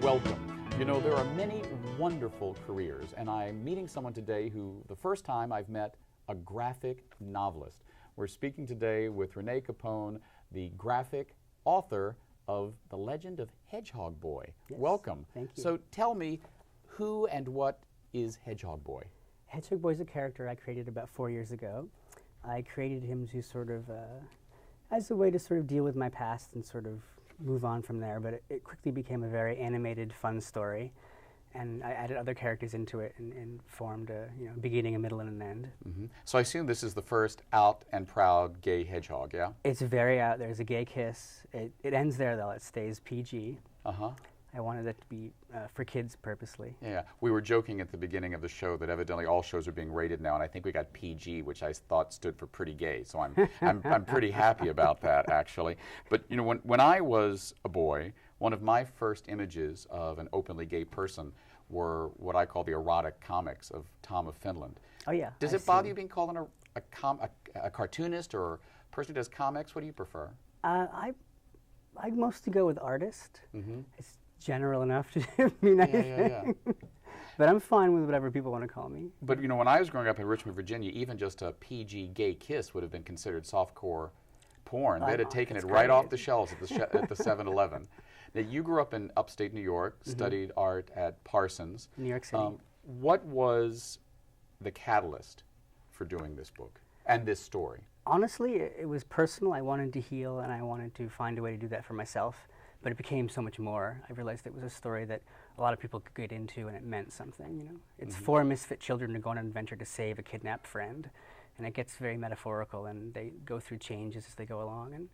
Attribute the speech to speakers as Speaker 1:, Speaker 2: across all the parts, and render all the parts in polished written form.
Speaker 1: welcome. You know, there are many wonderful careers, and I'm meeting someone today who, the first time I've met, a graphic novelist. We're speaking today with Rene Capone, the graphic author of The Legend of Hedgehog Boy.
Speaker 2: Yes,
Speaker 1: welcome.
Speaker 2: thank you.
Speaker 1: So tell me, who and what is Hedgehog Boy?
Speaker 2: Hedgehog Boy is a character I created about 4 years ago. I created him to sort of, as a way to sort of deal with my past and sort of move on from there, but it quickly became a very animated, fun story. And I added other characters into it and formed a beginning, a middle, and an end.
Speaker 1: Mm-hmm. So I assume this is the first out and proud gay hedgehog, yeah?
Speaker 2: It's very out. There's a gay kiss. It ends there, though. It stays PG.
Speaker 1: Uh-huh.
Speaker 2: I wanted it to be for kids purposely.
Speaker 1: Yeah, we were joking at the beginning of the show that evidently all shows are being rated now, and I think we got PG, which I thought stood for pretty gay. So I'm pretty happy about that, actually. But you know, when I was a boy, one of my first images of an openly gay person were what I call the erotic comics of Tom of Finland.
Speaker 2: Oh yeah.
Speaker 1: Does it bother you being called a cartoonist or a person who does comics? What do you prefer?
Speaker 2: I mostly go with artist.
Speaker 1: Mm-hmm.
Speaker 2: It's general enough to mean anything.
Speaker 1: Yeah.
Speaker 2: But I'm fine with whatever people want to call me.
Speaker 1: But you know, when I was growing up in Richmond, Virginia, even just a PG gay kiss would have been considered softcore porn. They'd have taken it right off the shelves at the 7-Eleven. Now, you grew up in upstate New York, studied art at Parsons.
Speaker 2: New York City.
Speaker 1: What was the catalyst for doing this book and this story?
Speaker 2: Honestly, it was personal. I wanted to heal, and I wanted to find a way to do that for myself. But it became so much more. I realized it was a story that a lot of people could get into, and it meant something. You know, it's four misfit children who go on an adventure to save a kidnapped friend, and it gets very metaphorical. And they go through changes as they go along, and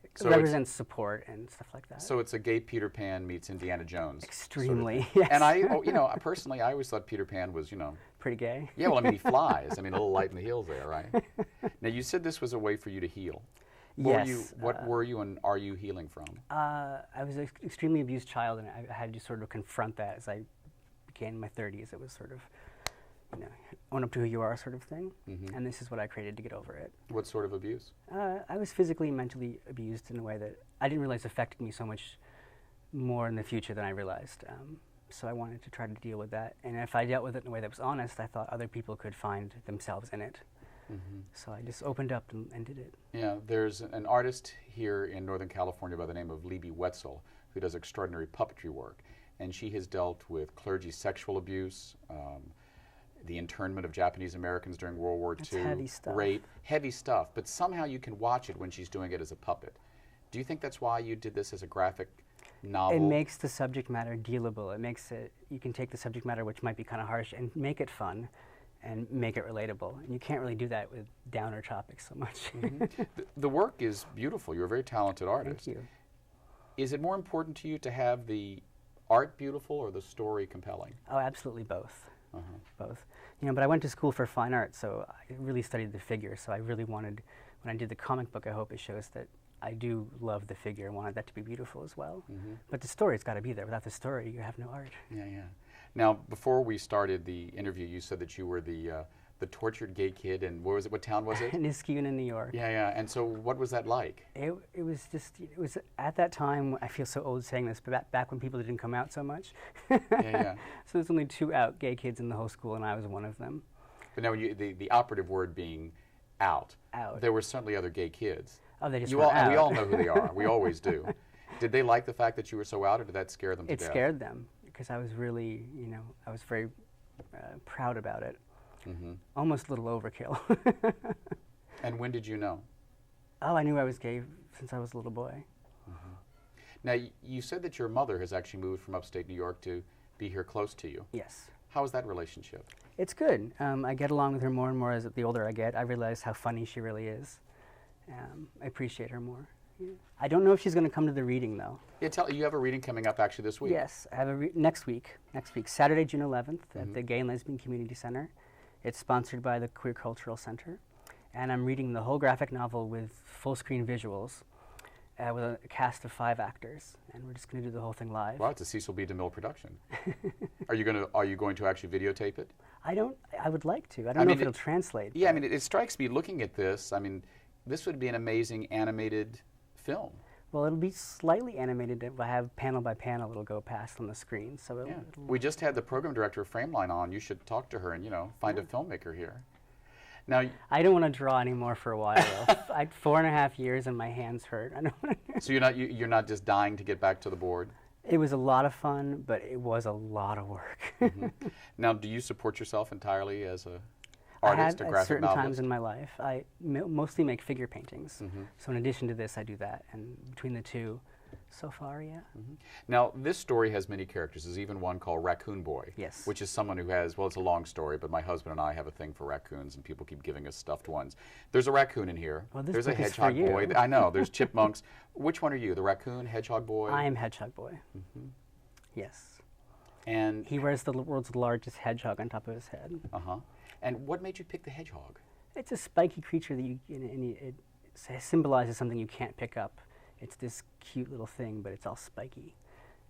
Speaker 2: it represents support and stuff like that.
Speaker 1: So it's a gay Peter Pan meets Indiana Jones.
Speaker 2: Extremely,
Speaker 1: sort of.
Speaker 2: yes.
Speaker 1: And personally, I always thought Peter Pan was,
Speaker 2: pretty gay.
Speaker 1: Yeah, well, I mean, he flies. I mean, a little light in the heels there, right? Now, you said this was a way for you to heal.
Speaker 2: Yes.
Speaker 1: What were you and are you healing from?
Speaker 2: I was an extremely abused child, and I had to sort of confront that as I began in my 30s. It was sort of, own up to who you are sort of thing.
Speaker 1: Mm-hmm.
Speaker 2: And this is what I created to get over it.
Speaker 1: What sort of abuse?
Speaker 2: I was physically and mentally abused in a way that I didn't realize affected me so much more in the future than I realized. So I wanted to try to deal with that. And if I dealt with it in a way that was honest, I thought other people could find themselves in it. Mm-hmm. So I just opened up and did it.
Speaker 1: Yeah, there's an artist here in Northern California by the name of Libby Wetzel who does extraordinary puppetry work. And she has dealt with clergy sexual abuse, the internment of Japanese Americans during World War II,
Speaker 2: heavy stuff.
Speaker 1: Rape, heavy stuff. But somehow you can watch it when she's doing it as a puppet. Do you think that's why you did this as a graphic novel?
Speaker 2: It makes the subject matter dealable. It makes it, you can take the subject matter, which might be kind of harsh, and make it fun. And make it relatable. And you can't really do that with downer topics so much.
Speaker 1: Mm-hmm. The work is beautiful. You're a very talented artist.
Speaker 2: Thank you.
Speaker 1: Is it more important to you to have the art beautiful or the story compelling?
Speaker 2: Oh, absolutely both. Both. But I went to school for fine art, so I really studied the figure. So I really wanted, when I did the comic book, I hope it shows that I do love the figure and wanted that to be beautiful as well. Mm-hmm. But the story's got to be there. Without the story, you have no art.
Speaker 1: Yeah. Now, before we started the interview, you said that you were the tortured gay kid, and what town was it?
Speaker 2: Niskayuna, in New York.
Speaker 1: Yeah. And so, what was that like?
Speaker 2: It was at that time. I feel so old saying this, but back when people didn't come out so much.
Speaker 1: Yeah.
Speaker 2: So there's only 2 out gay kids in the whole school, and I was one of them.
Speaker 1: But now, the operative word being out.
Speaker 2: Out.
Speaker 1: There were certainly other gay kids.
Speaker 2: Oh, they just weren't out.
Speaker 1: We all know who they are. We always do. Did they like the fact that you were so out, or did that scare them to death?
Speaker 2: It scared them. Because I was really, I was very proud about it. Mm-hmm. Almost a little overkill.
Speaker 1: And when did you know?
Speaker 2: Oh, I knew I was gay since I was a little boy.
Speaker 1: Mm-hmm. Now, you said that your mother has actually moved from upstate New York to be here close to you.
Speaker 2: Yes.
Speaker 1: How is that relationship?
Speaker 2: It's good. I get along with her more and more as the older I get. I realize how funny she really is. I appreciate her more. Yeah. I don't know if she's going to come to the reading, though.
Speaker 1: Yeah, you have a reading coming up actually this week.
Speaker 2: Yes, I have next week, Saturday, June 11th, at the Gay and Lesbian Community Center. It's sponsored by the Queer Cultural Center. And I'm reading the whole graphic novel with full-screen visuals with a cast of 5 actors. And we're just going to do the whole thing live.
Speaker 1: Wow, it's a Cecil B. DeMille production. Are you going to actually videotape it?
Speaker 2: I would like to. I don't know if it'll translate.
Speaker 1: Yeah, it strikes me looking at this, this would be an amazing animated film.
Speaker 2: Well, it'll be slightly animated. If I have panel by panel, it'll go past on the screen. So
Speaker 1: Yeah.
Speaker 2: it'll
Speaker 1: We just had the program director of Frameline on. You should talk to her and, find a filmmaker here. Now,
Speaker 2: I don't want to draw anymore for a while. Though. 4.5 years and my hands hurt. I don't want to.
Speaker 1: so you're not just dying to get back to the board?
Speaker 2: It was a lot of fun, but it was a lot of work.
Speaker 1: Now, do you support yourself entirely as a
Speaker 2: I
Speaker 1: artist,
Speaker 2: had
Speaker 1: a
Speaker 2: at
Speaker 1: graphic
Speaker 2: certain
Speaker 1: novelist?
Speaker 2: times in my life. I mostly make figure paintings. So in addition to this, I do that. And between the two, so far, yeah.
Speaker 1: Now, this story has many characters. There's even one called Raccoon Boy.
Speaker 2: Yes.
Speaker 1: Which is someone who has, well, it's a long story, but my husband and I have a thing for raccoons, and people keep giving us stuffed ones. There's a raccoon in here.
Speaker 2: Well, this
Speaker 1: There's a
Speaker 2: book is for
Speaker 1: Hedgehog
Speaker 2: you.
Speaker 1: Boy. I know. There's chipmunks. Which one are you? The raccoon, Hedgehog Boy?
Speaker 2: I am Hedgehog Boy. Yes.
Speaker 1: And
Speaker 2: He wears the world's largest hedgehog on top of his head.
Speaker 1: And what made you pick the hedgehog?
Speaker 2: It's a spiky creature that it symbolizes something you can't pick up. It's this cute little thing, but it's all spiky.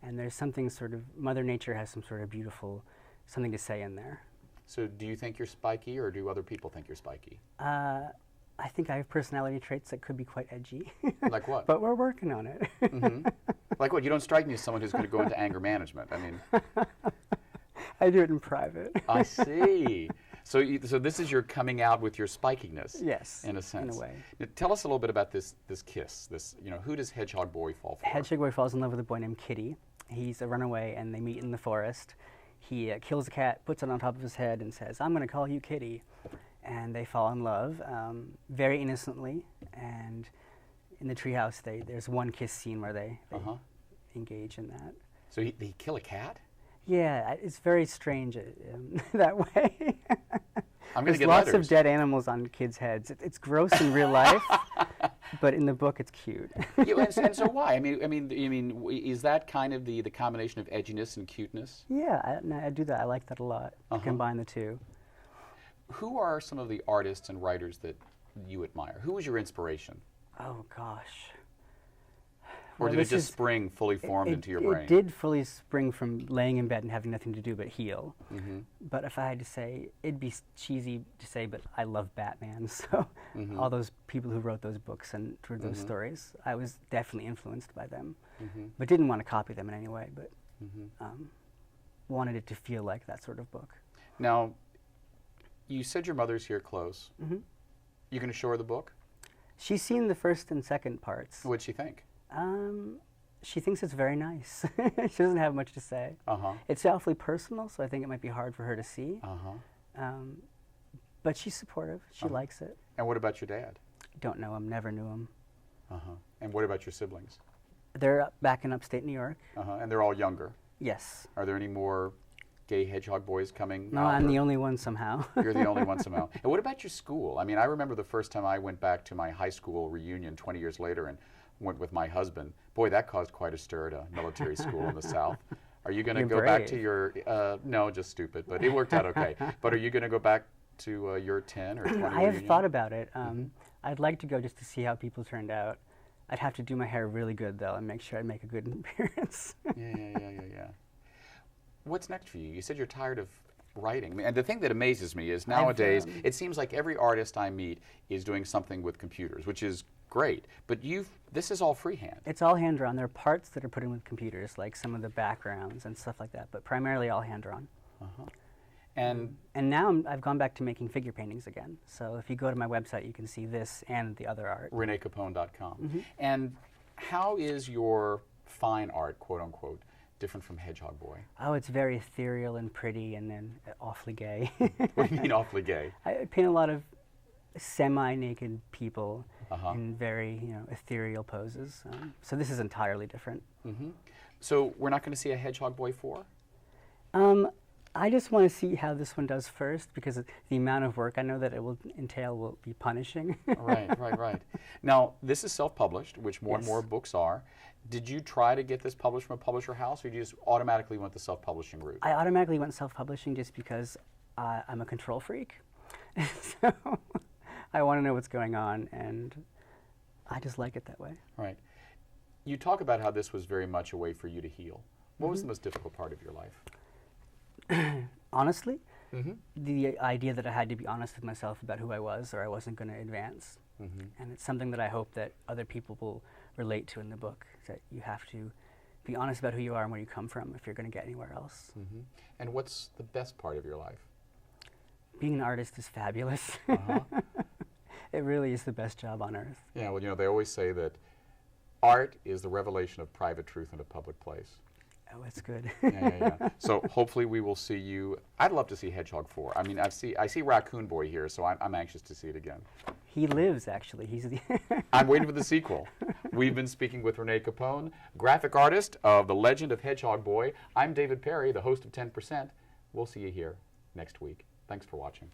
Speaker 2: And there's something sort of, Mother Nature has some sort of beautiful, something to say in there.
Speaker 1: So do you think you're spiky, or do other people think you're spiky?
Speaker 2: I think I have personality traits that could be quite edgy.
Speaker 1: Like what?
Speaker 2: But we're working on it.
Speaker 1: Like what? You don't strike me as someone who's going to go into anger management. I mean,
Speaker 2: I do it in private.
Speaker 1: I see. So this is your coming out with your spikiness.
Speaker 2: Yes,
Speaker 1: in a sense.
Speaker 2: in a way.
Speaker 1: Now, tell us a little bit about this kiss. Who does Hedgehog Boy fall for?
Speaker 2: Hedgehog Boy falls in love with a boy named Kitty. He's a runaway, and they meet in the forest. He kills a cat, puts it on top of his head, and says, "I'm going to call you Kitty." And they fall in love very innocently. And in the treehouse, there's one kiss scene where they engage in that.
Speaker 1: So they kill a cat?
Speaker 2: Yeah, it's very strange that way.
Speaker 1: I'm going to
Speaker 2: There's
Speaker 1: get
Speaker 2: lots
Speaker 1: letters.
Speaker 2: of dead animals on kids' heads. It's gross in real life, but in the book, it's cute.
Speaker 1: And so why? I mean, is that kind of the combination of edginess and cuteness?
Speaker 2: Yeah, I do that. I like that a lot. To combine the two.
Speaker 1: Who are some of the artists and writers that you admire? Who was your inspiration?
Speaker 2: Oh gosh.
Speaker 1: Or
Speaker 2: Well,
Speaker 1: did it
Speaker 2: this
Speaker 1: just
Speaker 2: is-
Speaker 1: spring fully formed into your brain?
Speaker 2: It did fully spring from laying in bed and having nothing to do but heal. But if I had to say, it'd be cheesy to say, but I love Batman. So all those people who wrote those books and wrote those stories, I was definitely influenced by them. But didn't want to copy them in any way, but wanted it to feel like that sort of book.
Speaker 1: Now, you said your mother's here close. You going to show her the book?
Speaker 2: She's seen the first and second parts.
Speaker 1: What'd she think?
Speaker 2: She thinks it's very nice. She doesn't have much to say. It's awfully personal, so I think it might be hard for her to see. But she's supportive. She likes it.
Speaker 1: And what about your dad?
Speaker 2: Don't know him, never knew him.
Speaker 1: And what about your siblings?
Speaker 2: They're back in upstate New York.
Speaker 1: And they're all younger.
Speaker 2: Yes.
Speaker 1: Are there any more gay hedgehog boys coming?
Speaker 2: No, I'm the only one somehow.
Speaker 1: You're the only one somehow. And what about your school? I mean, I remember the first time I went back to my high school reunion 20 years later and went with my husband. Boy, that caused quite a stir at a military school in the South. Are you going to go back to your, no, just stupid, but it worked out okay. But are you going to go back to your 10 or 20
Speaker 2: I have
Speaker 1: reunion?
Speaker 2: thought about it. I'd like to go just to see how people turned out. I'd have to do my hair really good, though, and make sure I make a good appearance.
Speaker 1: Yeah. What's next for you? You said you're tired of writing. And the thing that amazes me is nowadays, it seems like every artist I meet is doing something with computers, which is great. But this is all freehand.
Speaker 2: It's all hand-drawn. There are parts that are put in with computers, like some of the backgrounds and stuff like that, but primarily all hand-drawn.
Speaker 1: And
Speaker 2: now I've gone back to making figure paintings again. So if you go to my website, you can see this and the other art.
Speaker 1: ReneCapone.com. And how is your fine art, quote unquote, different from Hedgehog Boy?
Speaker 2: Oh, it's very ethereal and pretty and then awfully gay.
Speaker 1: What do you mean awfully gay?
Speaker 2: I paint a lot of semi-naked people in very ethereal poses. So this is entirely different.
Speaker 1: So we're not going to see a Hedgehog Boy 4?
Speaker 2: I just want to see how this one does first, because the amount of work I know that it will entail will be punishing.
Speaker 1: Right. Now, this is self-published, which more and
Speaker 2: Yes.
Speaker 1: more books are. Did you try to get this published from a publisher house, or you just automatically went the self-publishing route?
Speaker 2: I automatically went self-publishing just because I'm a control freak. So I want to know what's going on, and I just like it that way.
Speaker 1: Right. You talk about how this was very much a way for you to heal. What was the most difficult part of your life?
Speaker 2: Honestly, the idea that I had to be honest with myself about who I was, or I wasn't going to advance. And it's something that I hope that other people will relate to in the book. That you have to be honest about who you are and where you come from if you're going to get anywhere else.
Speaker 1: Mm-hmm. And what's the best part of your life?
Speaker 2: Being an artist is fabulous.
Speaker 1: Uh-huh.
Speaker 2: It really is the best job on earth.
Speaker 1: Yeah, well, they always say that art is the revelation of private truth in a public place.
Speaker 2: Oh, that's good.
Speaker 1: Yeah. So hopefully we will see you. I'd love to see Hedgehog 4. I mean, I see Raccoon Boy here, so I'm anxious to see it again.
Speaker 2: He lives, actually. He's the
Speaker 1: I'm waiting for the sequel. We've been speaking with Rene Capone, graphic artist of The Legend of Hedgehog Boy. I'm David Perry, the host of 10%. We'll see you here next week. Thanks for watching.